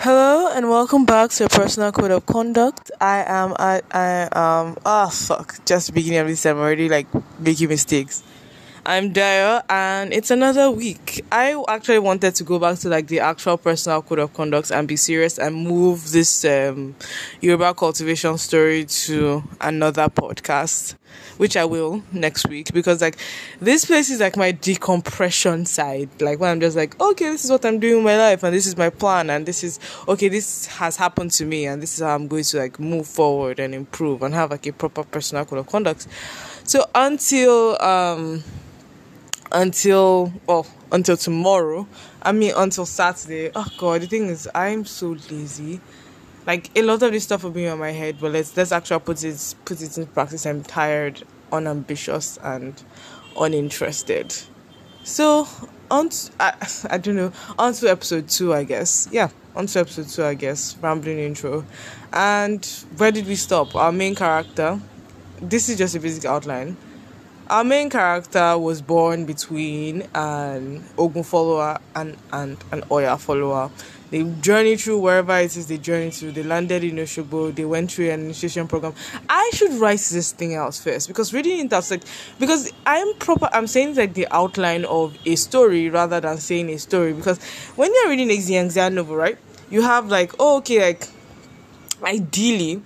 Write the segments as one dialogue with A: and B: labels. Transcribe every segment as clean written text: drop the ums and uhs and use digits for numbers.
A: Hello and welcome back to a personal code of conduct. Just the beginning of this time, I'm already like making mistakes. I'm Dio, and it's another week. I actually wanted to go back to like the actual personal code of conduct and be serious and move this Yoruba cultivation story to another podcast, which I will next week, because like this place is like my decompression side. Like when I'm just like, okay, this is what I'm doing in my life, and this is my plan, and this has happened to me, and this is how I'm going to like move forward and improve and have like a proper personal code of conduct. So until tomorrow. Until Saturday. Oh God, the thing is, I'm so lazy. Like a lot of this stuff will be on my head, but let's actually put it in practice. I'm tired, unambitious, and uninterested. So I don't know. On to episode 2, I guess. Yeah, on to episode 2, I guess. Rambling intro. And where did we stop? Our main character. This is just a basic outline. Our main character was born between an Ogun follower and an Oya follower. They journeyed through wherever it is they journeyed to. They landed in Oshobo. They went through an initiation program. I should write this thing out first, because reading it out, like, because I'm saying like the outline of a story rather than saying a story. Because when you're reading a Xiangxia novel, right, you have like, ideally,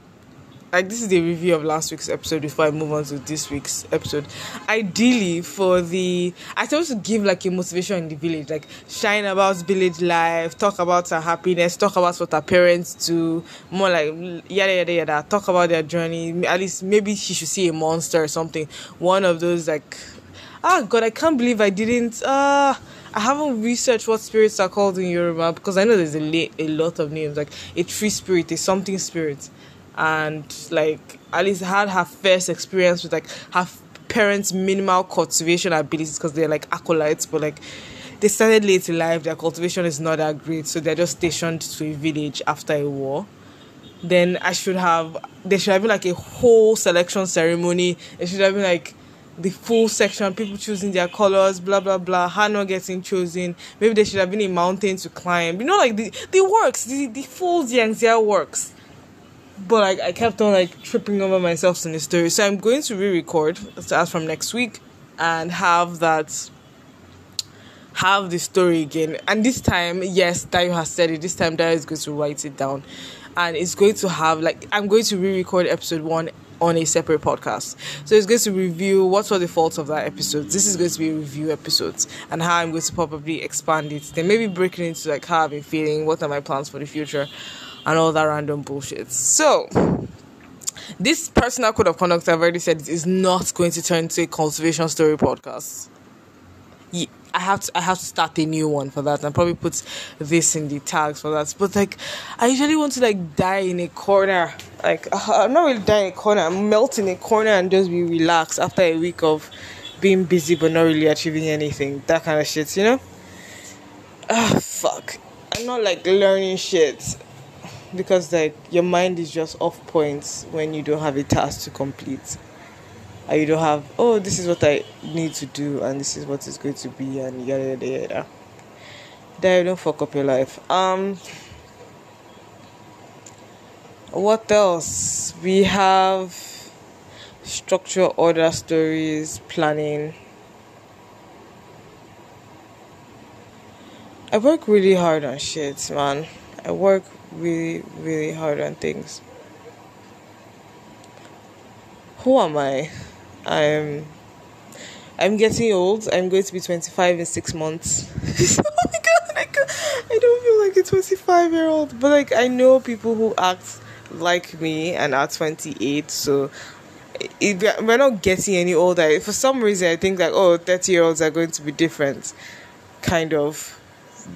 A: like this is the review of last week's episode before I move on to this week's episode. Ideally, I supposed to give like a motivation in the village, like shine about village life, talk about her happiness, talk about what her parents do, more like yada yada yada, talk about their journey. At least maybe she should see a monster or something. One of those like, God, I can't believe I didn't. I haven't researched what spirits are called in Yoruba, because I know there's a lot of names, like a tree spirit, a something spirit. And like at least had her first experience with like her parents' minimal cultivation abilities, because they're like acolytes, but like they started late in life, their cultivation is not that great, so they're just stationed to a village after a war. Then there should have been like a whole selection ceremony. It should have been like the full section, people choosing their colors, blah blah blah, her not getting chosen. Maybe there should have been a mountain to climb, like the works, the full Xiangxia works. But like I kept on like tripping over myself in the story. So I'm going to re-record as from next week and have the story again. And this time, yes, Dayo has said it. This time Dayo is going to write it down. And it's going to have like, I'm going to re-record episode 1 on a separate podcast. So it's going to review what were the faults of that episode. This is going to be a review episode, and how I'm going to probably expand it. Then maybe break it into like how I've been feeling, what are my plans for the future, and all that random bullshit. So, this personal code of conduct, I've already said, is not going to turn into a cultivation story podcast. Yeah, I have to start a new one for that, and probably put this in the tags for that. But like, I usually want to like die in a corner. Like, I'm not really dying in a corner. I'm melting in a corner and just be relaxed after a week of being busy but not really achieving anything. That kind of shit, fuck. I'm not like learning shit. Because like your mind is just off points when you don't have a task to complete, and you don't have, this is what I need to do, and this is what it's going to be, and yada yada yada. Then you don't fuck up your life. What else? We have structure, order, stories, planning. I work really hard on shit, man. I work really, really hard on things. Who am I? I'm getting old. I'm going to be 25 in 6 months. Oh my God, I don't feel like a 25-year-old. But like, I know people who act like me and are 28. So we're not getting any older. For some reason, I think like, 30-year-olds are going to be different. Kind of.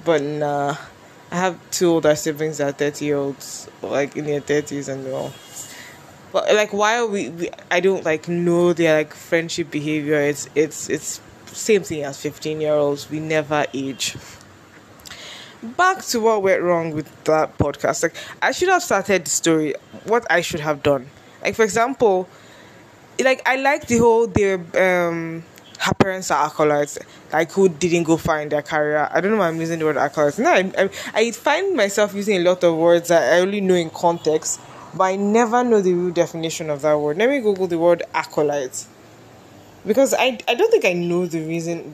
A: But nah. I have 2 older siblings that are 30-year-olds, like in their 30s and all. But like, why are we I don't like know their like friendship behavior. It's same thing as 15-year-olds. We never age. Back to what went wrong with that podcast. Like, I should have started the story. What I should have done. Like, for example, like I like the whole her parents are acolytes, like who didn't go far in their career. I don't know why I'm using the word acolytes. No, I find myself using a lot of words that I only know in context, but I never know the real definition of that word. Let me Google the word acolyte, because I don't think I know the reason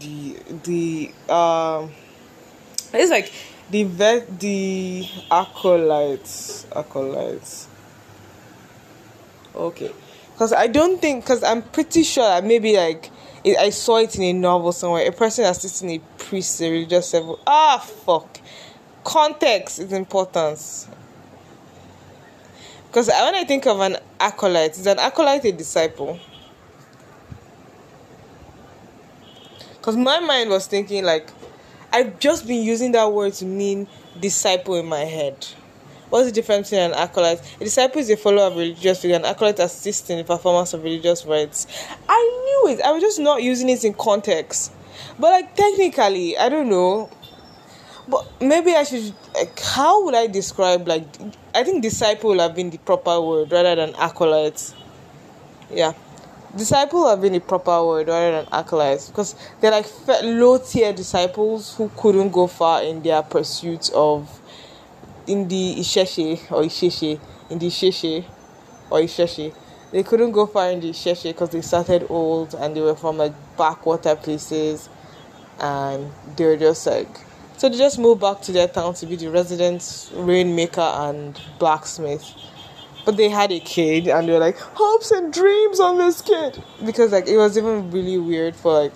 A: it's like the acolytes. Okay, because I don't think, because I'm pretty sure that maybe like I saw it in a novel somewhere. A person assisting a priest, a religious level. Fuck. Context is important. Because when I think of an acolyte, is an acolyte a disciple? Because my mind was thinking like, I've just been using that word to mean disciple in my head. What's the difference between an acolyte? A disciple is a follower of a religious figure. An acolyte assists in the performance of religious rites. I knew it. I was just not using it in context. But like technically, I don't know. But maybe I should. Like, how would I describe? Like, I think disciple would have been the proper word rather than acolyte. Yeah, disciple would have been the proper word rather than acolytes, because they're like low tier disciples who couldn't go far in their pursuit of. In the Isheshe or Isheshe, in the Isheshe or Isheshe, they couldn't go far in the Isheshe because they started old and they were from like backwater places, and they were just like, so they just moved back to their town to be the resident rainmaker and blacksmith. But they had a kid and they were like, hopes and dreams on this kid, because like it was even really weird for like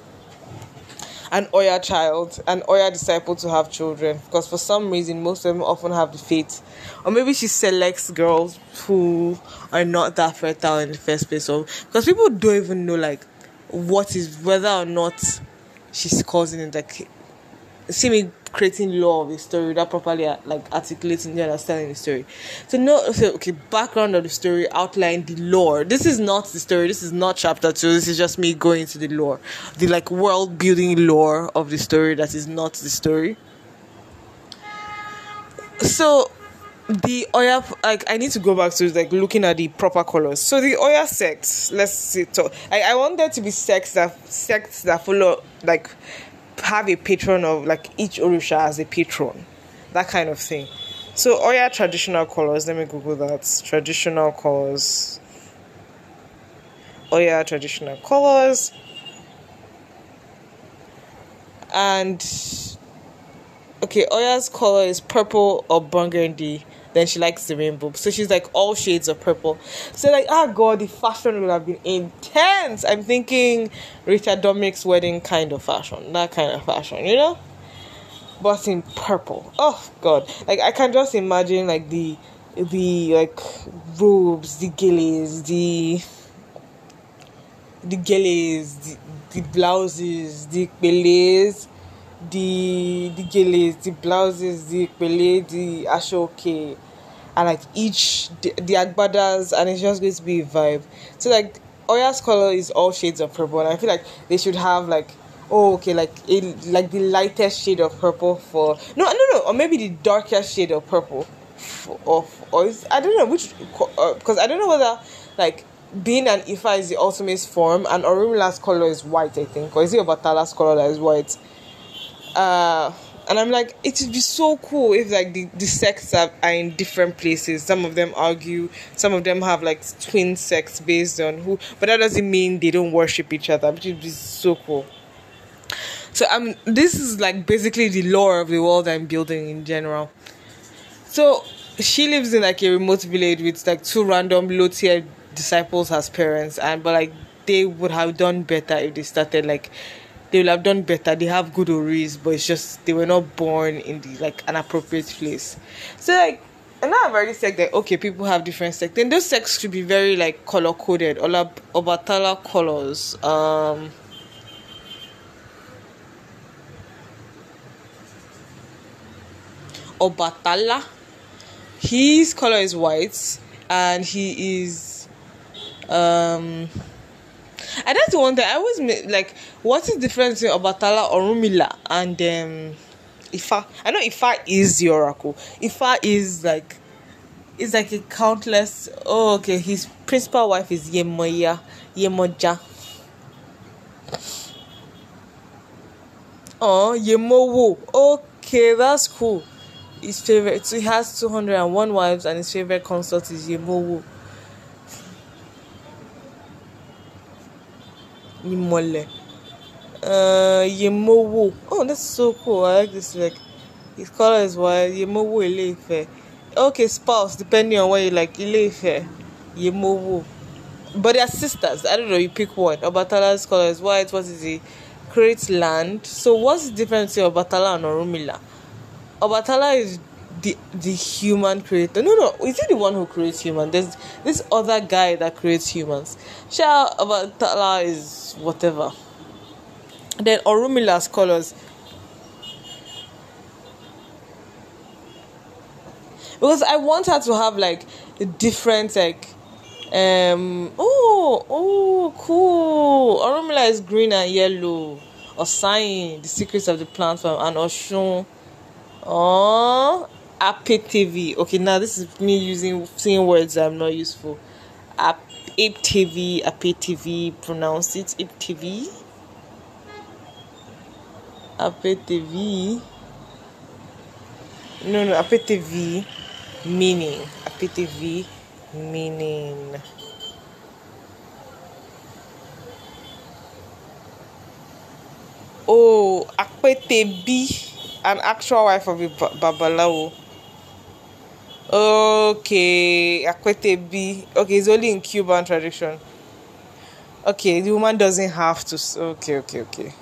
A: an Oya disciple to have children, because for some reason most of them often have the fate, or maybe she selects girls who are not that fertile in the first place, or because people don't even know like whether or not she's causing it. Like, see me creating law of a story without properly like articulating the understanding the story. Background of the story, outline the lore. This is not the story, this is not chapter 2, this is just me going into the lore, the like world building lore of the story that is not the story. So the Oya, like, I need to go back to like looking at the proper colors. So the Oya sects, let's see, I want there to be sects that follow, like, have a patron of like each Orisha as a patron, that kind of thing. So Oya traditional colors, let me Google that. Traditional colors. Oya traditional colors. And okay, Oya's color is purple or burgundy. Then she likes the rainbow. So she's like all shades of purple. So like, God, the fashion would have been intense. I'm thinking Richard Dominic's wedding kind of fashion. That kind of fashion, you know? But in purple. Oh, God. Like, I can just imagine like the like robes, the gillies, the blouses, the belees, the gillies, the blouses, the pele, the ashoke, and like each the agbadas, and it's just going to be a vibe. So like Oya's color is all shades of purple, and I feel like they should have like like the lightest shade of purple for no, or maybe the darkest shade of purple I don't know which, because I don't know whether like being an Ifa is the ultimate form and Orumila's color is white, I think, or is it Obatala's color that is white? And I'm like, it would be so cool if like the sects are in different places. Some of them argue, some of them have like twin sects based on who, but that doesn't mean they don't worship each other, which would be so cool. So this is like basically the lore of the world I'm building in general. So she lives in like a remote village with like two random low tier disciples as parents, but like they would have done better if they started like. They will have done better. They have good oris, but it's just they were not born in the like an appropriate place. So like, and now I've already said that okay, people have different sects. Then those sects should be very like color coded. Obatala colors. Obatala. His color is white, and he is and that's the one that I always like. What is the difference between Obatala, Orunmila, and Ifa? I know Ifa is the oracle. Ifa is like a countless. Oh, okay. His principal wife is Yemoja. Oh, Yemowo. Okay, that's cool. His favorite. So he has 201 wives, and his favorite consort is Yemowo. Nimole. Yemowo. Oh, that's so cool. I like this. Like, his color is white. Yemowo Ileife. Okay, spouse, depending on what you like. Ileife. Yemowo. But they are sisters. I don't know. You pick one. Obatala's color is white. What is it? Creates land. So what's the difference between Obatala and Orunmila? Obatala is the human creator. No. Is he the one who creates humans? There's this other guy that creates humans. Sure, Obatala is whatever. Then Orumila's colors. Because I want her to have like a different like cool. Orunmila is green and yellow. Osayin, the secrets of the plant farm, and Oshun. Oh, APTV. Okay, now this is me saying words that I'm not useful. APTV, pronounce it. APTV. APTV. No, APTV meaning. APTV meaning. Oh, APTV. An actual wife of a Babalawo. Okay, Akwete B. Okay, it's only in Cuban tradition. Okay, the woman doesn't have to. Okay.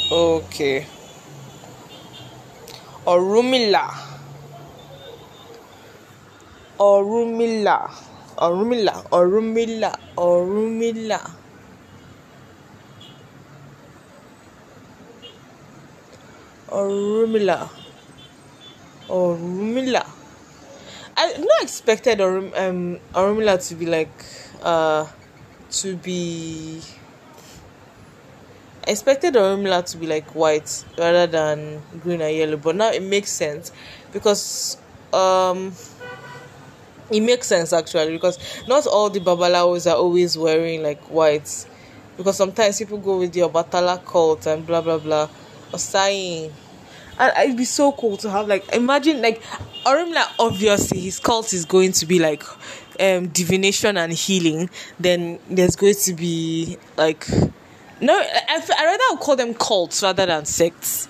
A: Okay. Orumila. I not expected Orumila to be like to be. I expected Orumila to be like white rather than green and yellow, but now it makes sense because it makes sense actually because not all the babalawos are always wearing like white because sometimes people go with the Obatala cult and blah blah blah or saying. And it'd be so cool to have like imagine like Orumila, obviously his cult is going to be like divination and healing. Then there's going to be like I rather call them cults rather than sects.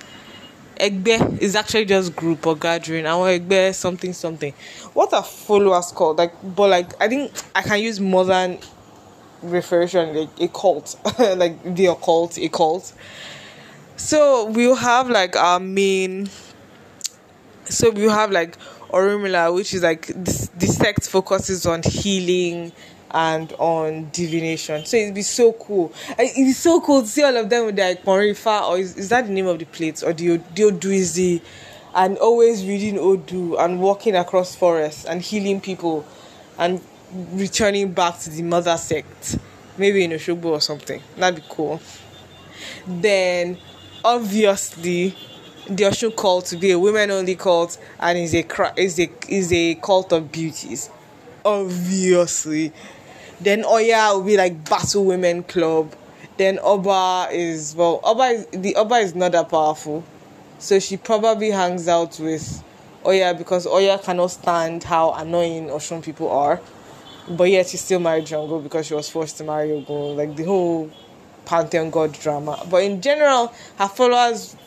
A: Egbe is actually just group or gathering. I want Egbe something. What are followers called? Like, but like I think I can use modern referration like a cult, like the occult, a cult. So we'll have like our main. So we'll have like Orumila, which is like the sect focuses on healing and on divination. So it'd be so cool. It'd be so cool to see all of them with their Morifa, or is that the name of the plates? Or the Oduizi, and always reading Odu and walking across forests and healing people and returning back to the mother sect. Maybe in Oshobo or something. That'd be cool. Then obviously the Oshun cult to be a women-only cult and is a cult of beauties. Obviously. Then Oya will be like Battle Women Club. Then Oba is not that powerful. So she probably hangs out with Oya because Oya cannot stand how annoying Oshun people are. But yet she still married Jango because she was forced to marry Ogun. Like the whole Pantheon God drama. But in general, her followers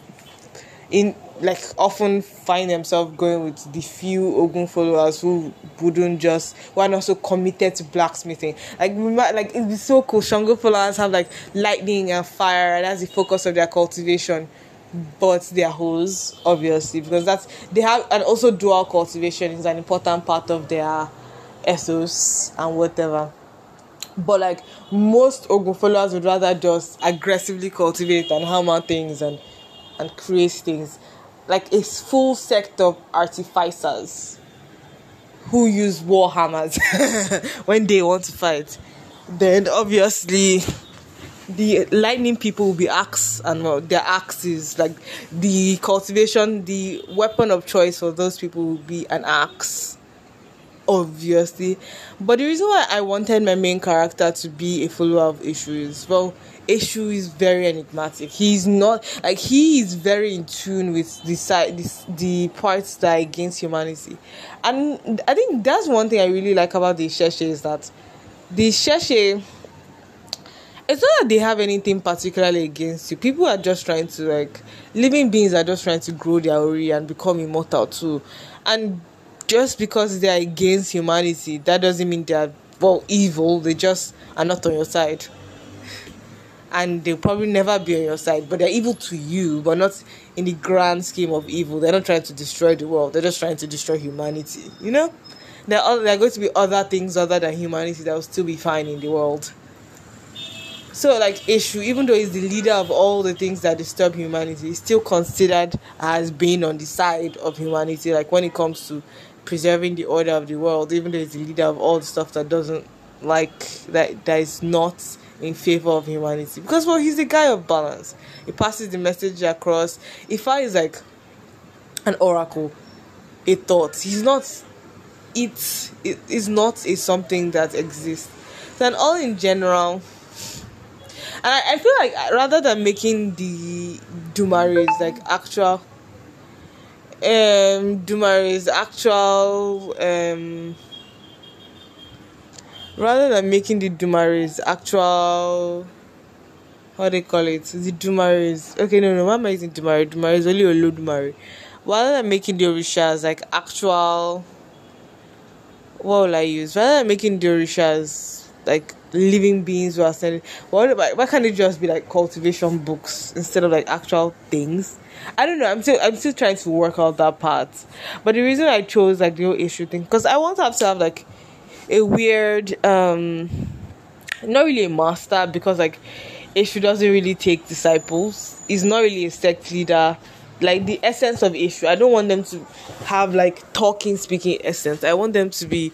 A: often find themselves going with the few Ogun followers who are also committed to blacksmithing. Like it'd be so cool. Shango followers have like lightning and fire, and that's the focus of their cultivation. But they're hoes, obviously, because they have, and also dual cultivation is an important part of their ethos and whatever. But like most Ogun followers would rather just aggressively cultivate and hammer things and create things. Like a full sect of artificers who use war hammers when they want to fight. Then obviously the lightning people will be axe, and their axe is like the cultivation, the weapon of choice for those people will be an axe. obviously. But the reason why I wanted my main character to be a follower of Eshu is, well, Eshu is very enigmatic. He's not like, he is very in tune with the parts that are against humanity, and I think that's one thing I really like about the Sheshe is that the Sheshe, it's not that they have anything particularly against you. People are just trying to, like, living beings are just trying to grow their ori and become immortal too. And just because they are against humanity, that doesn't mean they are, well, evil. They just are not on your side. And they'll probably never be on your side. But they're evil to you, but not in the grand scheme of evil. They're not trying to destroy the world. They're just trying to destroy humanity. You know? There are going to be other things other than humanity that will still be fine in the world. So, like, Eshu, even though he's the leader of all the things that disturb humanity, he's still considered as being on the side of humanity. Like, when it comes to preserving the order of the world, even though he's the leader of all the stuff that doesn't, like, that is not in favor of humanity. Because, well, he's the guy of balance. He passes the message across. Ifa is like an oracle, a thought. He's not, it is not a something that exists. So, and all in general, and I feel like rather than making the Dumaris like actual, Dumaris actual, rather than making the Dumaris actual, how they call it, the Dumaris. Okay, no, why am I using Dumari? Dumari is only Olodumare. Rather than making the Orishas like actual, what will I use? Rather than making the Orishas like living beings who are sending, why can't it just be like cultivation books instead of like actual things? I don't know. I'm still trying to work out that part. But the reason I chose like the whole issue thing, because I want to have like a weird, not really a master, because like Ishu doesn't really take disciples. He's not really a sect leader. Like the essence of Ishu, I don't want them to have like talking, speaking essence. I want them to be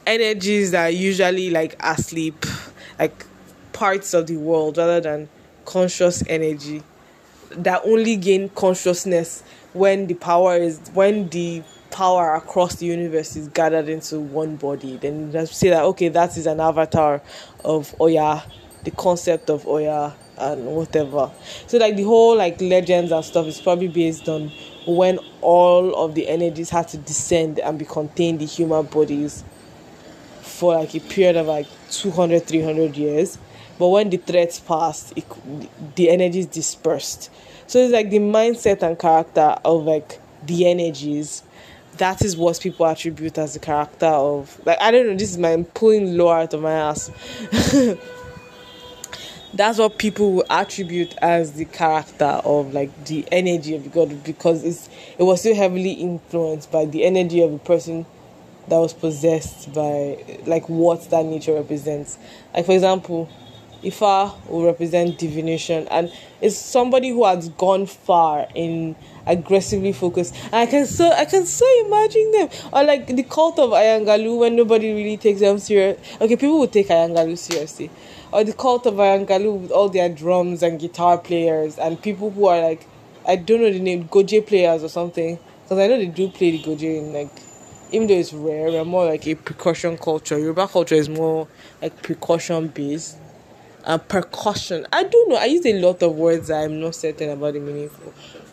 A: energies that are usually like asleep, like parts of the world, rather than conscious energy that only gain consciousness when the power across the universe is gathered into one body. Then you just say that, okay, that is an avatar of Oya, the concept of Oya and whatever. So like the whole like legends and stuff is probably based on when all of the energies had to descend and be contained in human bodies for like a period of like 200, 300 years. But when the threats passed, the energies dispersed. So it's like the mindset and character of like the energies. That is what people attribute as the character of, like, I don't know, this is I'm pulling low out of my ass. That's what people will attribute as the character of like the energy of the god, because it was so heavily influenced by the energy of the person that was possessed by like what that nature represents. Like for example, Ifa will represent divination, and it's somebody who has gone far in aggressively focused. And I can so imagine them. Or like the cult of Ayangalu, when nobody really takes them serious. Okay, people will take Ayangalu seriously. Or the cult of Ayangalu with all their drums and guitar players and people who are like, I don't know the name, Goje players or something. Because I know they do play the Goje in like, even though it's rare, we're more like a percussion culture. Yoruba culture is more like percussion based. Percussion. I don't know. I use a lot of words that I'm not certain about the meaning for,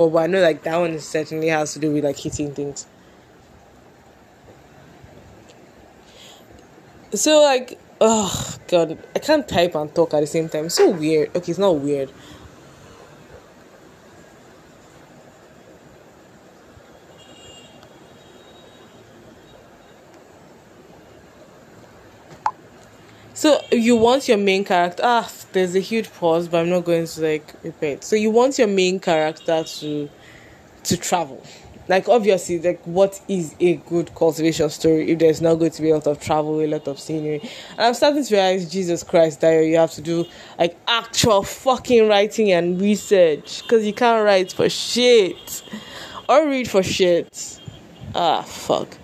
A: but I know like that one certainly has to do with like hitting things. So like, oh god, I can't type and talk at the same time. It's so weird. Okay, it's not weird. So you want your main character. There's a huge pause, but I'm not going to like repeat. So you want your main character to travel. Like obviously, like what is a good cultivation story if there's not going to be a lot of travel, a lot of scenery? And I'm starting to realize, Jesus Christ, that you have to do like actual fucking writing and research, because you can't write for shit or read for shit. Fuck.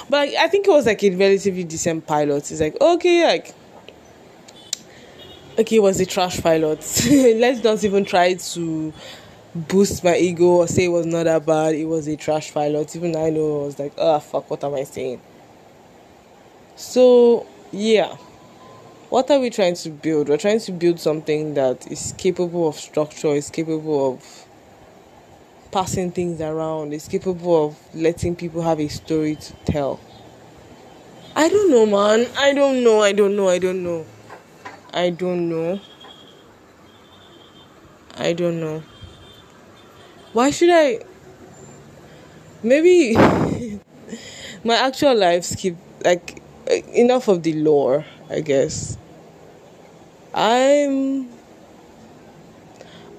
A: But like, I think it was like a relatively decent pilot. It's like okay, it was a trash pilot. Let's not even try to boost my ego or say it was not that bad. It was a trash pilot. Even I know I was like, fuck, what am I saying? So yeah, what are we trying to build? We're trying to build something that is capable of structure, is capable of passing things around, is capable of letting people have a story to tell. I don't know, man. I don't know. I don't know. I don't know. I don't know. I don't know. Why should I? Maybe my actual life skip, like, enough of the lore, I guess. I'm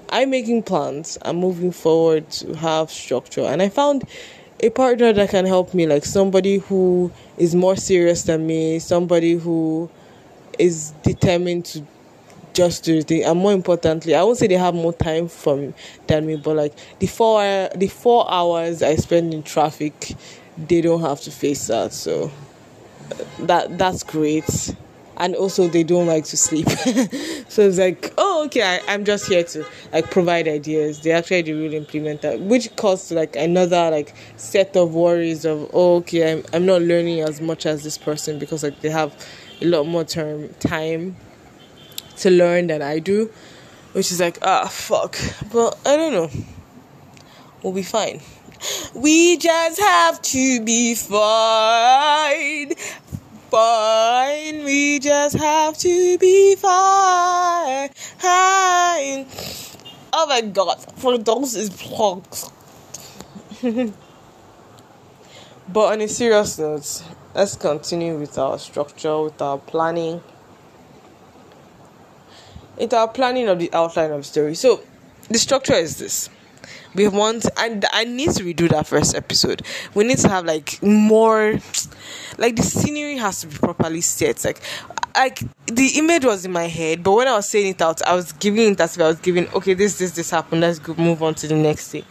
A: I'm making plans. I'm moving forward to have structure, and I found a partner that can help me, like somebody who is more serious than me, somebody who is determined to just do the thing. And more importantly, I won't say they have more time from than me, but like the 4 hours I spend in traffic, they don't have to face that. So that's great. And also they don't like to sleep. So it's like, oh, okay, I'm just here to like provide ideas. They actually do really implement that, which caused like another like set of worries of, oh, okay, I'm not learning as much as this person, because like they have a lot more time to learn than I do, which is like, fuck. But I don't know, we'll be fine. We just have to be fine. Fine, we just have to be fine. Oh my god, for those is plugs. But on a serious note, let's continue with our structure, with our planning. It's our planning of the outline of the story. So the structure is this. We want, and I need to redo that first episode. We need to have like more, like the scenery has to be properly set. Like the image was in my head, but when I was saying it out, I was giving it as if I was giving, okay, this happened, let's go move on to the next thing.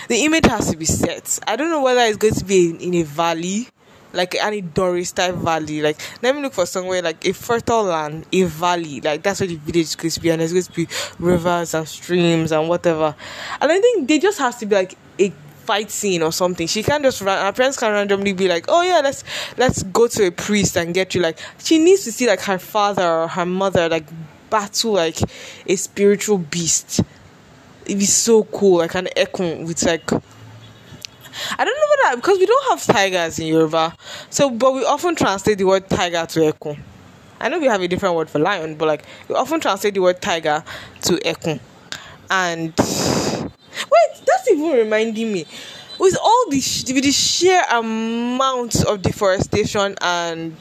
A: The image has to be set. I don't know whether it's going to be in a valley, like any Doris type valley. Like, let me look for somewhere like a fertile land, a valley. Like, that's where the village is going to be, and there's going to be rivers and streams and whatever. And I think there just has to be like a fight scene or something. She can't just run. Her parents can randomly be like, oh yeah, let's go to a priest and get you. Like, she needs to see like her father or her mother like battle like a spiritual beast. It'd be so cool, like an echo with like, I don't know whether, because we don't have tigers in Yoruba, so but we often translate the word tiger to echo. I know we have a different word for lion, but like we often translate the word tiger to echo. And wait, that's even reminding me, with all the with the sheer amount of deforestation and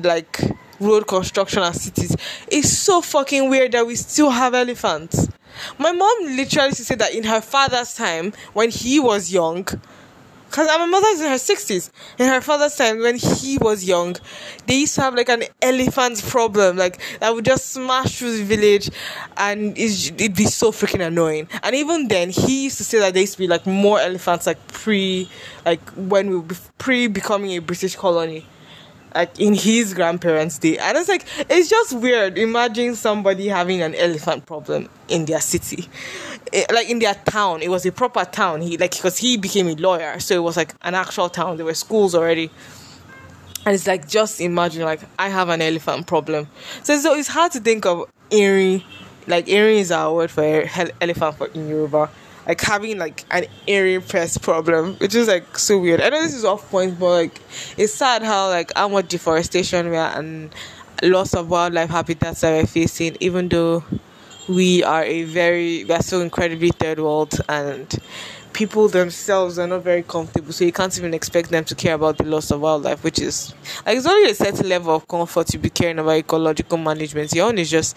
A: like road construction and cities, it's so fucking weird that we still have elephants. My mom literally said that in her father's time, when he was young, because my mother is in her 60s, in her father's time, when he was young, they used to have like an elephant problem, like that would just smash through the village, and it'd be so freaking annoying. And even then, he used to say that there used to be like more elephants, like when we were pre-becoming a British colony, like in his grandparents' day. And it's like, it's just weird. Imagine somebody having an elephant problem in their city, like in their town. It was a proper town. Because he became a lawyer, so it was like an actual town. There were schools already. And it's like, just imagine, like, I have an elephant problem. So it's hard to think of Erie. Like, Erie is our word for elephant in Yoruba. Like having like an earring press problem, which is like so weird. I know this is off point, but like it's sad how much deforestation we are and loss of wildlife habitats that we're facing, even though we are so incredibly third world, and people themselves are not very comfortable, so you can't even expect them to care about the loss of wildlife, which is like, it's only a certain level of comfort to be caring about ecological management. Your own is just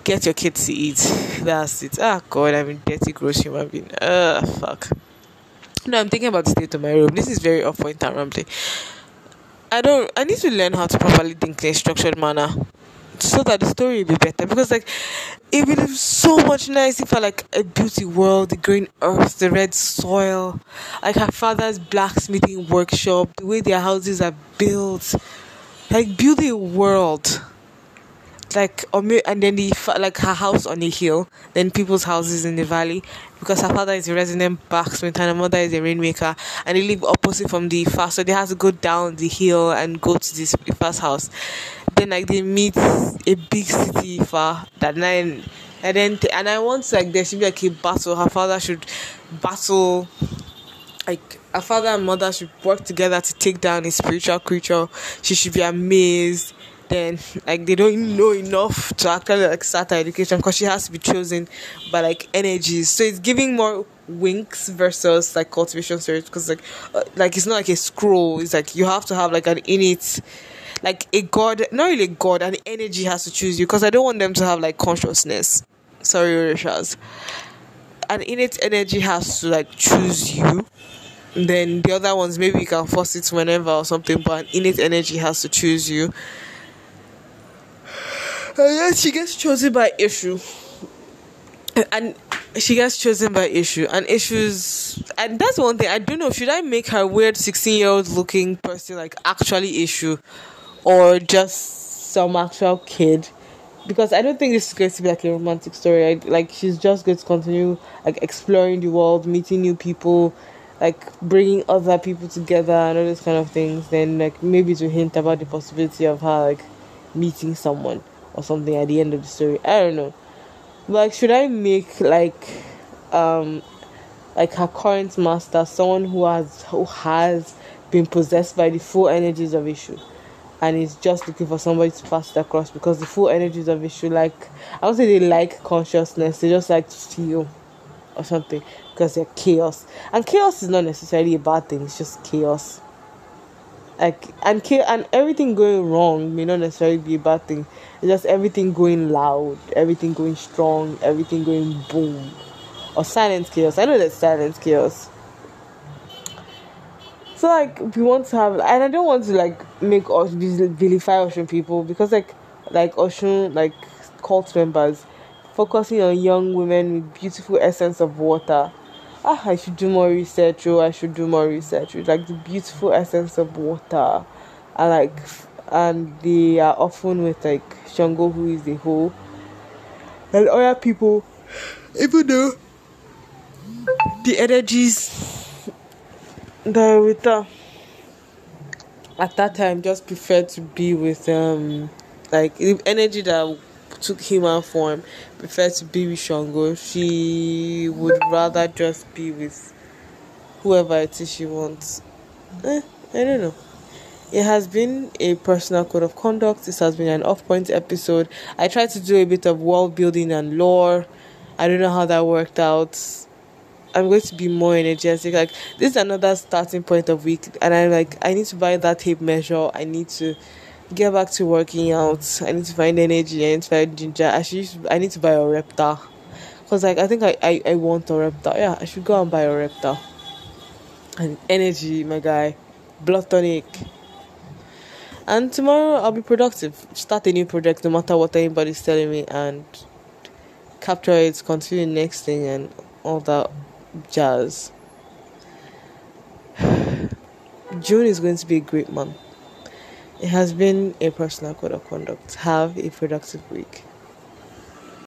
A: get your kids to eat. That's it. God, I'm a dirty, gross human being. Fuck. No, I'm thinking about the state of my room. This is very off point and rambling. I need to learn how to properly think in a structured manner, so that the story will be better. Because like, it would be so much nice if I built a world, the green earth, the red soil, like her father's blacksmithing workshop, the way their houses are built, like building a world. like and then like her house on a hill, then people's houses in the valley, because her father is a resident blacksmith and her mother is a rainmaker, and they live opposite from the first, so they have to go down the hill and go to this first house. Then like they meet a big city far that night, and then and I want like there should be like a battle. Her father should battle, like her father and mother should work together to take down a spiritual creature. She should be amazed. Then like they don't know enough to actually like start her education, because she has to be chosen by like energies. So it's giving more winks versus like cultivation stories, because like it's not like a scroll. It's like you have to have like an innate, like a god, not really a god, an energy has to choose you, because I don't want them to have like consciousness. Sorry, Orishas. An innate energy has to like choose you. Then the other ones, maybe you can force it whenever or something, but an innate energy has to choose you. And then she gets chosen by issue. And she gets chosen by issue. And issues, and that's one thing. I don't know, should I make her weird 16-year-old looking person like actually issue, or just some actual kid? Because I don't think this is going to be like a romantic story. Like she's just going to continue like exploring the world, meeting new people, like bringing other people together and all those kind of things. Then like maybe to hint about the possibility of her like meeting someone or something at the end of the story. I don't know. Like, should I make like her current master someone who has been possessed by the full energies of issue, and is just looking for somebody to pass it across, because the full energies of issue, like, I would say they like consciousness, they just like to feel or something, because they're chaos, and chaos is not necessarily a bad thing, it's just chaos. Like, and everything going wrong may not necessarily be a bad thing. It's just everything going loud, everything going strong, everything going boom, or silent chaos. I know there's silent chaos. So like we want to have, and I don't want to like make us vilify Ocean people, because like Ocean like cult members focusing on young women with beautiful essence of water. I should do more research. With like the beautiful essence of water, and they are often with like Shango, who is the whole, and other people, even though the energies that are with her at that time just preferred to be with like the energy that took human form, preferred to be with Shango. She would rather just be with whoever it is she wants. I don't know. It has been a personal code of conduct. This has been an off-point episode. I tried to do a bit of world building and lore. I don't know how that worked out. I'm going to be more energetic. Like, this is another starting point of week, and I need to buy that tape measure. I need to get back to working out. I need to find energy. I need to find ginger. I need to buy a Reptar, because like I think I want a Reptar. Yeah, I should go and buy a Reptar. And energy, my guy, blood tonic. And tomorrow I'll be productive. Start a new project, no matter what anybody's telling me, and capture it, continue the next thing, and all that jazz. June is going to be a great month. It has been a personal code of conduct. Have a productive week.